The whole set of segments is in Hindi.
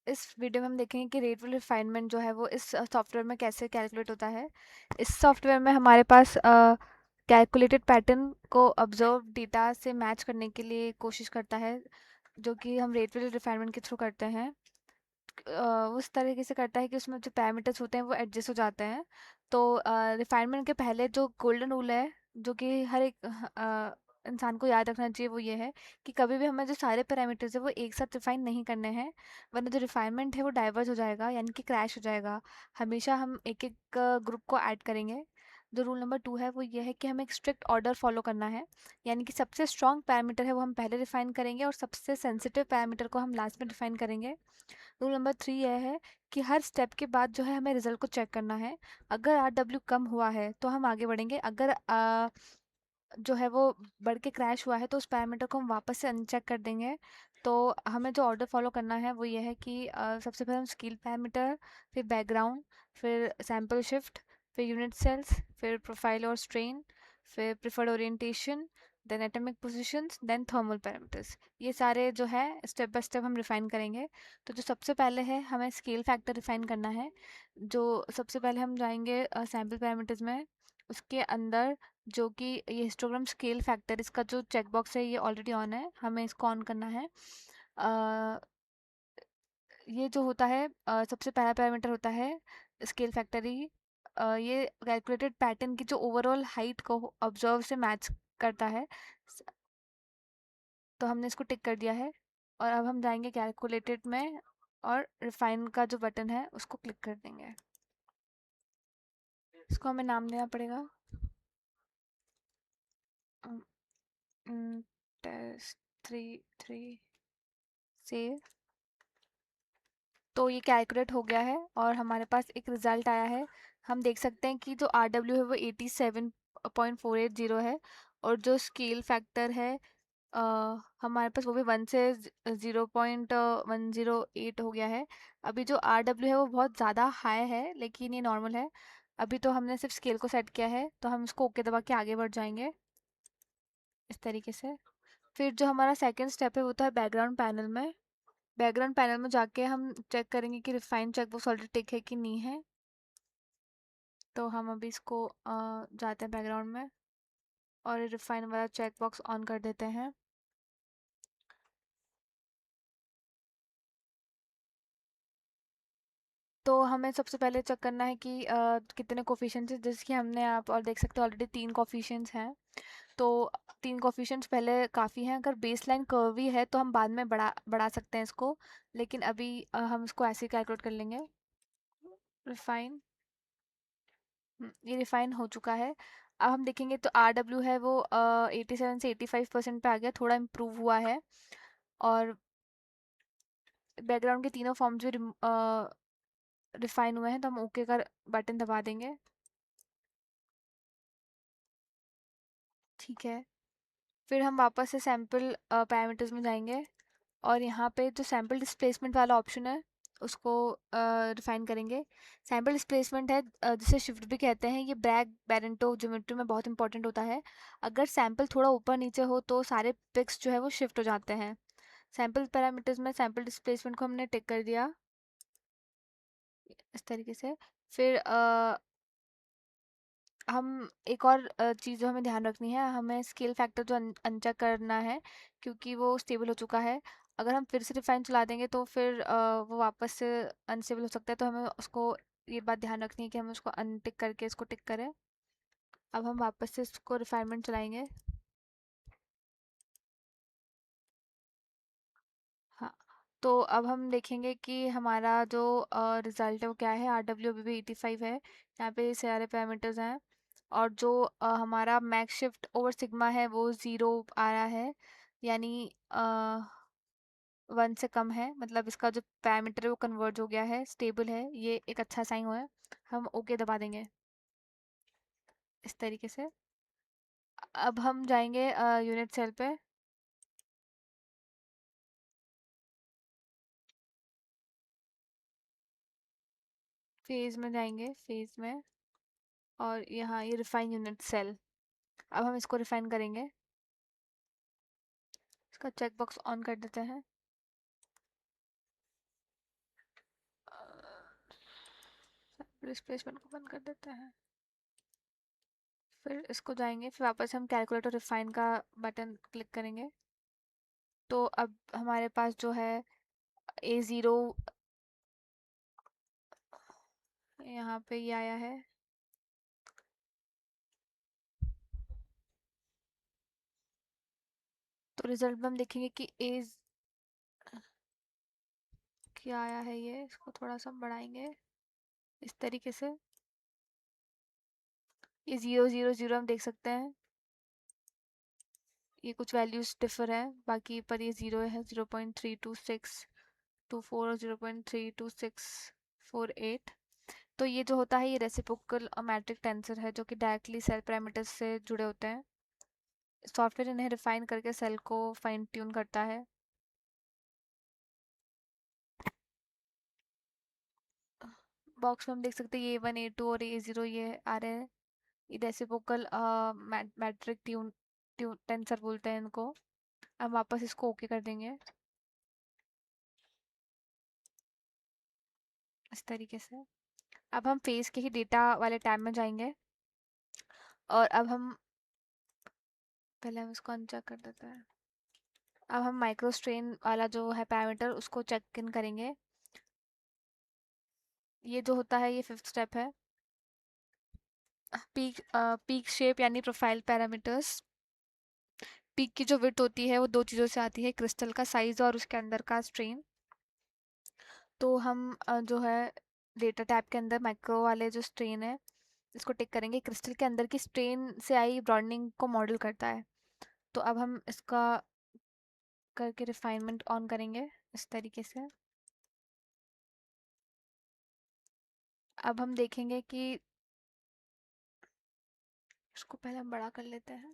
इस वीडियो में हम देखेंगे कि रेटफुल रिफाइनमेंट जो है वो इस सॉफ्टवेयर में कैसे कैलकुलेट होता है। इस सॉफ्टवेयर में हमारे पास कैलकुलेटेड पैटर्न को ऑब्जर्व डेटा से मैच करने के लिए कोशिश करता है, जो कि हम रेटफुल रिफाइनमेंट के थ्रू करते हैं। उस तरीके से करता है कि उसमें जो पैरामीटर्स होते हैं वो एडजस्ट हो जाते हैं। तो रिफाइनमेंट के पहले जो गोल्डन रूल है, जो कि हर एक इंसान को याद रखना चाहिए, वो ये है कि कभी भी हमें जो सारे पैरामीटर्स है वो एक साथ रिफाइन नहीं करने हैं, वरना जो रिफाइनमेंट है वो डाइवर्ज हो जाएगा, यानी कि क्रैश हो जाएगा। हमेशा हम एक एक ग्रुप को ऐड करेंगे। जो रूल नंबर 2 है वो ये है कि हमें एक स्ट्रिक्ट ऑर्डर फॉलो करना है, यानी कि सबसे स्ट्रॉन्ग पैरामीटर है वो हम पहले रिफाइन करेंगे और सबसे सेंसिटिव पैरामीटर को हम लास्ट में डिफाइन करेंगे। रूल नंबर 3 यह है कि हर स्टेप के बाद जो है हमें रिजल्ट को चेक करना है। अगर RW कम हुआ है तो हम आगे बढ़ेंगे, अगर जो है वो बढ़ के क्रैश हुआ है तो उस पैरामीटर को हम वापस से अनचेक कर देंगे। तो हमें जो ऑर्डर फॉलो करना है वो ये है कि सबसे पहले हम स्केल पैरामीटर, फिर बैकग्राउंड, फिर सैम्पल शिफ्ट, फिर यूनिट सेल्स, फिर प्रोफाइल और स्ट्रेन, फिर preferred orientation, then atomic positions, then thermal parameters. ये सारे जो है स्टेप बाय स्टेप हम रिफाइन करेंगे। तो जो सबसे पहले है, हमें स्केल फैक्टर रिफाइन करना है। जो सबसे पहले हम जाएंगे सैम्पल पैरामीटर्स में, उसके अंदर जो कि ये हिस्टोग्राम स्केल फैक्टर, इसका जो चेक बॉक्स है ये ऑलरेडी ऑन है, हमें इसको ऑन करना है। ये जो होता है सबसे पहला पैरामीटर होता है स्केल फैक्टर ही। ये कैलकुलेटेड पैटर्न की जो ओवरऑल हाइट को ऑब्जर्व से मैच करता है। तो हमने इसको टिक कर दिया है, और अब हम जाएंगे कैलकुलेटेड में और रिफाइन का जो बटन है उसको क्लिक कर देंगे। इसको हमें नाम देना पड़ेगा, टेस्ट 3 सेव। तो ये कैलकुलेट हो गया है और हमारे पास एक रिजल्ट आया है। हम देख सकते हैं कि जो RW है वो 87.480 है, और जो स्केल फैक्टर है अ, हमारे पास वो भी 1 से 0.108 हो गया है। अभी जो RW है वो बहुत ज़्यादा हाई है, लेकिन ये नॉर्मल है। अभी तो हमने सिर्फ स्केल को सेट किया है, तो हम इसको ओके दबा के आगे बढ़ जाएंगे इस तरीके से। फिर जो हमारा सेकंड स्टेप है वो तो है बैकग्राउंड पैनल में। बैकग्राउंड पैनल में जाके हम चेक करेंगे कि रिफाइन चेकबॉक्स ऑलरेडी टिक है कि नहीं है। तो हम अभी इसको जाते हैं बैकग्राउंड में और रिफाइन वाला चेकबॉक्स ऑन कर देते हैं। तो हमें सबसे पहले चेक करना है कि कितने कोफिशिएंट्स हैं, जैसे कि हमने आप और देख सकते हो ऑलरेडी 3 कोफिशिएंट्स हैं। तो 3 कोफिशिएंट्स पहले काफ़ी हैं। अगर बेसलाइन कर्वी है तो हम बाद में बढ़ा बढ़ा सकते हैं इसको, लेकिन अभी हम इसको ऐसे ही कैलकुलेट कर लेंगे। रिफाइन, ये रिफाइन हो चुका है। अब हम देखेंगे तो RW है वो 87 से 85% पे आ गया, थोड़ा इम्प्रूव हुआ है। और बैकग्राउंड के तीनों फॉर्म्स भी रिफाइन हुए हैं, तो हम ओके का बटन दबा देंगे। ठीक है। फिर हम वापस से सैम्पल पैरामीटर्स में जाएंगे, और यहाँ पे जो सैम्पल डिस्प्लेसमेंट वाला ऑप्शन है उसको रिफाइन करेंगे। सैम्पल डिस्प्लेसमेंट है, जिसे शिफ्ट भी कहते हैं, ये ब्रैग बेरेंटो ज्योमेट्री में बहुत इंपॉर्टेंट होता है। अगर सैम्पल थोड़ा ऊपर नीचे हो तो सारे पिक्स जो है वो शिफ्ट हो जाते हैं। सैम्पल पैरामीटर्स में सैम्पल डिस्प्लेसमेंट को हमने टिक कर दिया इस तरीके से। फिर हम एक और चीज़ जो हमें ध्यान रखनी है, हमें स्केल फैक्टर जो अनचेक करना है, क्योंकि वो स्टेबल हो चुका है। अगर हम फिर से रिफाइन चला देंगे तो फिर वो वापस से अनस्टेबल हो सकता है, तो हमें उसको ये बात ध्यान रखनी है कि हमें उसको अनटिक करके इसको टिक करें। अब हम वापस से इसको रिफाइनमेंट चलाएंगे। हाँ, तो अब हम देखेंगे कि हमारा जो रिजल्ट है वो क्या है। RW अभी भी 85 है, यहाँ पे सारे पैरामीटर्स हैं। और जो हमारा मैक्स शिफ्ट ओवर सिग्मा है वो 0 आ रहा है, यानी 1 से कम है, मतलब इसका जो पैरामीटर है वो कन्वर्ज हो गया है, स्टेबल है। ये एक अच्छा साइन हुआ है। हम ओके दबा देंगे इस तरीके से। अब हम जाएंगे यूनिट सेल पे, फेज में जाएंगे, फेज में, और यहाँ ये रिफाइन यूनिट सेल। अब हम इसको रिफाइन करेंगे, इसका चेक बॉक्स ऑन कर देते हैं। डिस्प्लेसमेंट को बंद कर देते हैं। फिर इसको जाएंगे, फिर वापस हम कैलकुलेट और रिफाइन का बटन क्लिक करेंगे। तो अब हमारे पास जो है A0 यहाँ पे ये आया है। तो रिजल्ट में हम देखेंगे कि ए क्या आया है। ये इसको थोड़ा सा बढ़ाएंगे इस तरीके से। ये 0 0 0 हम देख सकते हैं, ये कुछ वैल्यूज डिफर है बाकी, पर ये 0 है। 0.32624 और 0.32648। तो ये जो होता है ये रेसिप्रोकल मैट्रिक टेंसर है, जो कि डायरेक्टली सेल पैरामीटर्स से जुड़े होते हैं। सॉफ्टवेयर इन्हें रिफाइन करके सेल को फाइन ट्यून करता है। बॉक्स में हम देख सकते हैं ये A1 A2 और A0 ये आ रहे हैं। ये रेसिप्रोकल मैट्रिक ट्यून ट्यून टेंसर बोलते हैं इनको। अब वापस इसको ओके कर देंगे इस तरीके से। अब हम फेस के ही डेटा वाले टैब में जाएंगे, और अब हम पहले हम इसको अनचेक कर देते हैं। अब हम माइक्रो स्ट्रेन वाला जो है पैरामीटर उसको चेक इन करेंगे। ये जो होता है ये 5th स्टेप है। पीक शेप यानी प्रोफाइल पैरामीटर्स। पीक की जो विड्थ होती है वो दो चीज़ों से आती है, क्रिस्टल का साइज और उसके अंदर का स्ट्रेन। तो हम जो है डेटा टैब के अंदर माइक्रो वाले जो स्ट्रेन है इसको टिक करेंगे। क्रिस्टल के अंदर की स्ट्रेन से आई ब्रॉडनिंग को मॉडल करता है। तो अब हम इसका करके रिफाइनमेंट ऑन करेंगे इस तरीके से। अब हम देखेंगे कि इसको पहले हम बड़ा कर लेते हैं।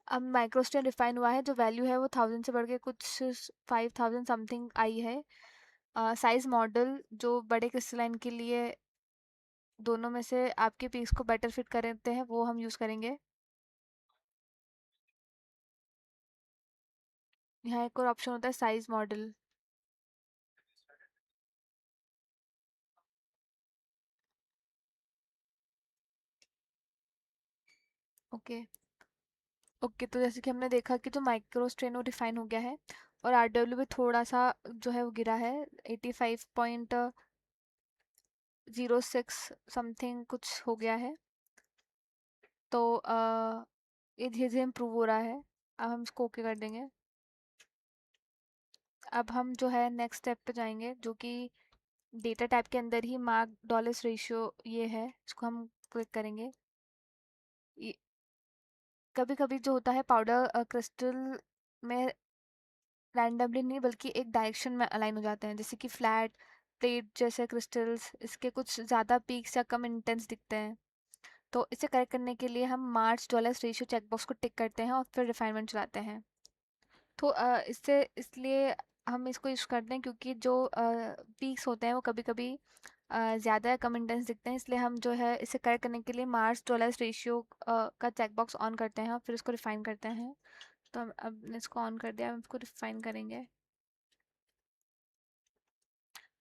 अब माइक्रोस्टेन रिफाइन हुआ है, जो वैल्यू है वो 1000 से बढ़ के कुछ 5000 समथिंग आई है। साइज मॉडल जो बड़े क्रिस्टलाइन के लिए दोनों में से आपके पीस को बेटर फिट करते हैं वो हम यूज़ करेंगे। यहाँ एक और ऑप्शन होता है साइज मॉडल। ओके। ओके, तो जैसे कि हमने देखा कि जो माइक्रो स्ट्रेन वो डिफाइन हो गया है, और आरडब्ल्यू भी थोड़ा सा जो है वो गिरा है। 85.06 समथिंग कुछ हो गया है। तो ये धीरे धीरे इम्प्रूव हो रहा है। अब हम इसको ओके कर देंगे। अब हम जो है नेक्स्ट स्टेप पे जाएंगे, जो कि डेटा टाइप के अंदर ही मार्क डॉलर्स रेशियो ये है, इसको हम क्लिक करेंगे। ये कभी कभी जो होता है पाउडर क्रिस्टल में रैंडमली नहीं बल्कि एक डायरेक्शन में अलाइन हो जाते हैं, जैसे कि फ्लैट प्लेट जैसे क्रिस्टल्स इसके कुछ ज़्यादा पीक्स या कम इंटेंस दिखते हैं। तो इसे करेक्ट करने के लिए हम मार्च डॉलर्स रेशियो चेकबॉक्स को टिक करते हैं और फिर रिफाइनमेंट चलाते हैं। तो इससे इसलिए हम इसको यूज़ करते हैं क्योंकि जो पीक्स होते हैं वो कभी कभी ज़्यादा कम इंटेंस दिखते हैं, इसलिए हम जो है इसे करेक्ट करने के लिए मार्च डॉलर्स रेशियो का चेकबॉक्स ऑन करते हैं और फिर इसको रिफाइन करते हैं। तो हम अब इसको ऑन कर दिया, हम इसको रिफाइन करेंगे।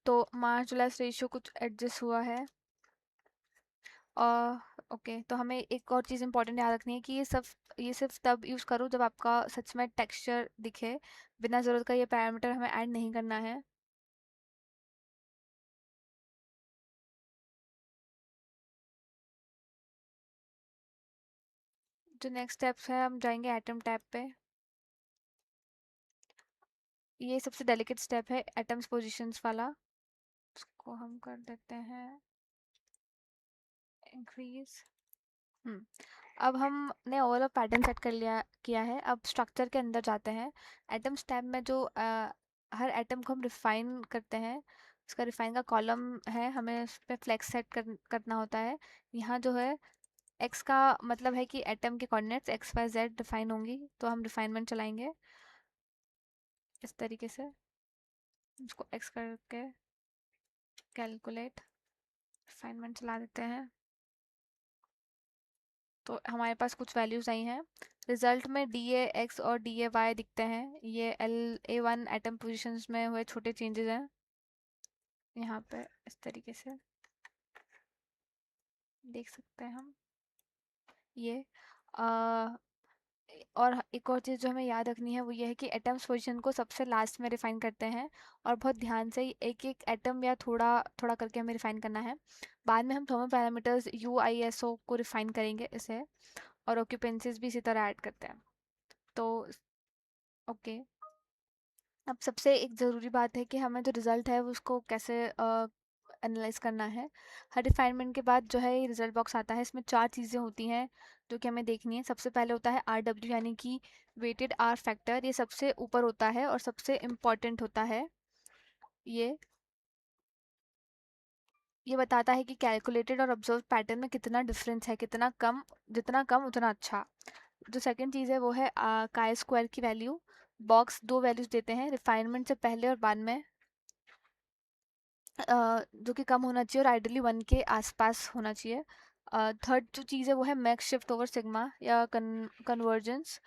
तो मार्च डॉलर्स रेशियो कुछ एडजस्ट हुआ है। और ओके, तो हमें एक और चीज़ इंपॉर्टेंट याद रखनी है कि ये सिर्फ तब यूज़ करो जब आपका सच में टेक्सचर दिखे। बिना ज़रूरत का ये पैरामीटर हमें ऐड नहीं करना है। जो नेक्स्ट स्टेप्स है हम जाएंगे एटम टैब पे। ये सबसे डेलिकेट स्टेप है एटम्स पोजीशंस वाला। इसको हम कर देते हैं इंक्रीज। अब हमने ओवरऑल पैटर्न सेट कर लिया किया है। अब स्ट्रक्चर के अंदर जाते हैं। एटम्स टैब में जो हर एटम को हम रिफाइन करते हैं, उसका रिफाइन का कॉलम है, हमें उस पर फ्लेक्स सेट करना होता है। यहाँ जो है एक्स का मतलब है कि एटम के coordinates x y z define होंगी, तो हम रिफाइनमेंट चलाएंगे इस तरीके से। इसको एक्स करके कैलकुलेट रिफाइनमेंट चला देते हैं। तो हमारे पास कुछ वैल्यूज आई हैं। रिजल्ट में DAX और DAY दिखते हैं। ये LA1 एटम पोजीशंस में हुए छोटे चेंजेस हैं यहाँ पे, इस तरीके से देख सकते हैं हम ये। आ, और एक और चीज़ जो हमें याद रखनी है वो ये है कि एटम्स पोजीशन को सबसे लास्ट में रिफाइन करते हैं, और बहुत ध्यान से एक एक एटम या थोड़ा थोड़ा करके हमें रिफाइन करना है। बाद में हम थर्मल पैरामीटर्स UISO को रिफाइन करेंगे इसे, और ऑक्यूपेंसीज भी इसी तरह ऐड करते हैं। तो ओके, अब सबसे एक ज़रूरी बात है कि हमें जो रिज़ल्ट है वो उसको कैसे एनालाइज करना है। हर रिफाइनमेंट के बाद जो है ये रिजल्ट बॉक्स आता है, इसमें 4 चीज़ें होती हैं जो कि हमें देखनी है। सबसे पहले होता है RW, यानी कि वेटेड आर फैक्टर। ये सबसे ऊपर होता है और सबसे इम्पॉर्टेंट होता है। ये ये बताता है कि कैलकुलेटेड और ऑब्जर्व पैटर्न में कितना डिफरेंस है, कितना कम, जितना कम उतना अच्छा। जो सेकंड चीज़ है वो है काई स्क्वायर की वैल्यू। बॉक्स 2 वैल्यूज देते हैं, रिफाइनमेंट से पहले और बाद में, जो कि कम होना चाहिए और आइडियली 1 के आसपास होना चाहिए। थर्ड जो चीज़ है वो है मैक्स शिफ्ट ओवर सिग्मा या कन्वर्जेंस।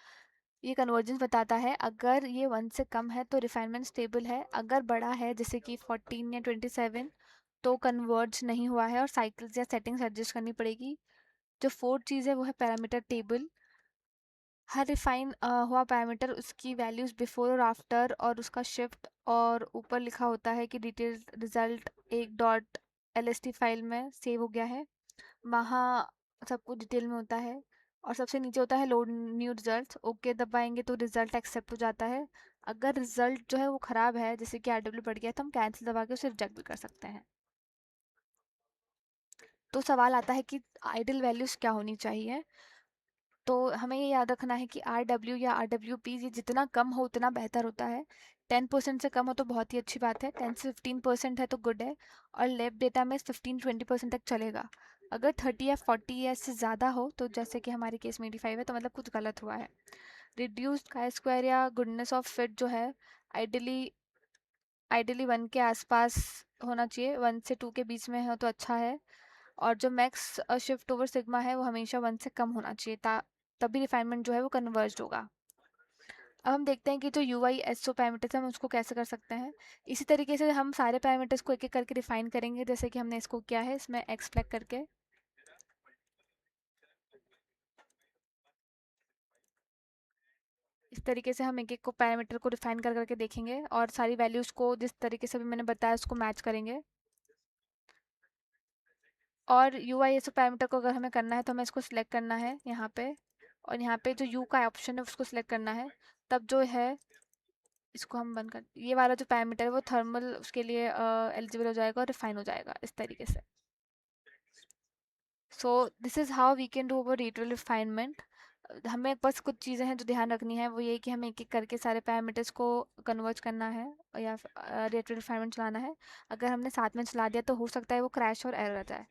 ये कन्वर्जेंस बताता है अगर ये 1 से कम है तो रिफाइनमेंट स्टेबल है, अगर बड़ा है जैसे कि 14 या 27 तो कन्वर्ज नहीं हुआ है और साइकिल्स या सेटिंग्स एडजस्ट करनी पड़ेगी। जो फोर्थ चीज़ है वो है पैरामीटर टेबल। हर रिफाइन हुआ पैरामीटर, उसकी वैल्यूज़ बिफोर और आफ्टर और उसका शिफ्ट, और ऊपर लिखा होता है कि डिटेल रिजल्ट एक डॉट LST फाइल में सेव हो गया है। वहाँ सब कुछ डिटेल में होता है। और सबसे नीचे होता है लोड न्यू रिजल्ट। ओके दबाएंगे तो रिजल्ट एक्सेप्ट हो जाता है। अगर रिजल्ट जो है वो ख़राब है, जैसे कि RW बढ़ गया, तो हम कैंसिल दबा के उसे रिजेक्ट भी कर सकते हैं। तो सवाल आता है कि आइडियल वैल्यूज़ क्या होनी चाहिए। तो हमें ये याद रखना है कि RW या RWP ये जितना कम हो उतना बेहतर होता है। 10% से कम हो तो बहुत ही अच्छी बात है, 10 से 15% है तो गुड है, और लैब डेटा में 15-20% तक चलेगा। अगर 30 या 40 या इससे ज़्यादा हो, तो जैसे कि हमारे केस में 85 है, तो मतलब कुछ गलत हुआ है। रिड्यूस्ड काई स्क्वायर या गुडनेस ऑफ फिट जो है, आइडियली आइडियली 1 के आसपास होना चाहिए, 1 से 2 के बीच में हो तो अच्छा है। और जो मैक्स शिफ्ट ओवर सिग्मा है वो हमेशा 1 से कम होना चाहिए, तभी रिफाइनमेंट जो है वो कन्वर्ज होगा। अब हम देखते हैं कि जो UISO पैरामीटर्स है हम उसको कैसे कर सकते हैं। इसी तरीके से हम सारे पैरामीटर्स को एक एक करके रिफाइन करेंगे, जैसे कि हमने इसको किया है इसमें एक्स फ्लैग करके। इस तरीके से हम एक एक को पैरामीटर को रिफाइन कर करके देखेंगे, और सारी वैल्यूज़ को जिस तरीके से भी मैंने बताया उसको मैच करेंगे। और UISO पैरामीटर को अगर हमें करना है तो हमें इसको सिलेक्ट करना है यहाँ पे, और यहाँ पे जो U का ऑप्शन है उसको सिलेक्ट करना है। तब जो है इसको हम बंद कर, ये वाला जो पैरामीटर है वो थर्मल उसके लिए एलिजिबल हो जाएगा और रिफाइन हो जाएगा इस तरीके से। So this is how we can do our Rietveld refinement. हमें बस कुछ चीज़ें हैं जो ध्यान रखनी है, वो ये कि हमें एक एक करके सारे पैरामीटर्स को कन्वर्ज करना है या रेट रिफाइनमेंट चलाना है। अगर हमने साथ में चला दिया तो हो सकता है वो क्रैश और एरर आ जाए।